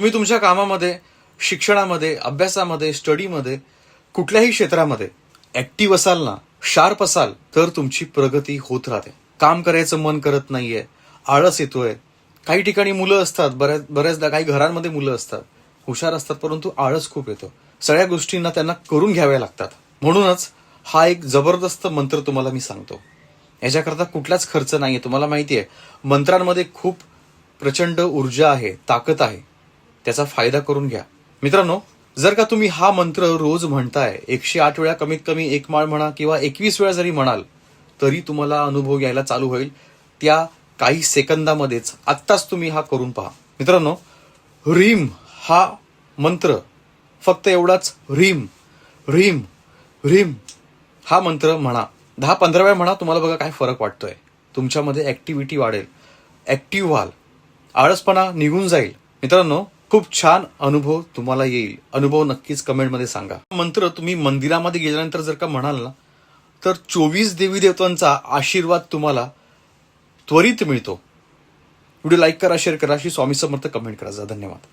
तुम्ही तुमच्या कामामध्ये, शिक्षणामध्ये, अभ्यासामध्ये, स्टडीमध्ये, कुठल्याही क्षेत्रामध्ये ऍक्टिव्ह असाल ना, शार्प असाल, तर तुमची प्रगती होत राहते. काम करायचं मन करत नाहीये, आळस येतोय. काही ठिकाणी मुलं असतात, बऱ्याचदा काही घरांमध्ये मुलं असतात, हुशार असतात, परंतु आळस खूप येतो. सगळ्या गोष्टींना त्यांना करून घ्याव्या लागतात. म्हणूनच हा एक जबरदस्त मंत्र तुम्हाला मी सांगतो. याच्याकरता कुठलाच खर्च नाहीये. तुम्हाला माहितीये, मंत्रांमध्ये खूप प्रचंड ऊर्जा आहे, ताकद आहे. त्याचा फायदा करून घ्या. मित्रांनो, जर का तुम्ही हा मंत्र रोज म्हणताय, 108 वेळा कमीत कमी एक माळ म्हणा किंवा 21 वेळा जरी म्हणाल, तरी तुम्हाला अनुभव यायला चालू होईल. त्या काही सेकंदामध्येच आत्ताच तुम्ही हा करून पहा. मित्रांनो, ह्रीम हा मंत्र, फक्त एवढाच, ह्रीम ह्रीम ह्रीम हा मंत्र म्हणा. 10-15 वेळा म्हणा. तुम्हाला बघा काय फरक वाटतोय. तुमच्यामध्ये ऍक्टिव्हिटी वाढेल, ऍक्टिव्ह व्हाल, आळसपणा निघून जाईल. मित्रांनो, खूप छान अनुभव तुम्हाला येईल. अनुभव नक्कीच कमेंटमध्ये सांगा. मंत्र तुम्ही मंदिरामध्ये गेल्यानंतर जर का म्हणाल ना, तर 24 देवी देवतांचा आशीर्वाद तुम्हाला त्वरित मिळतो. व्हिडिओ लाईक करा, शेअर करा, श्री स्वामी समर्थ कमेंट करा. धन्यवाद.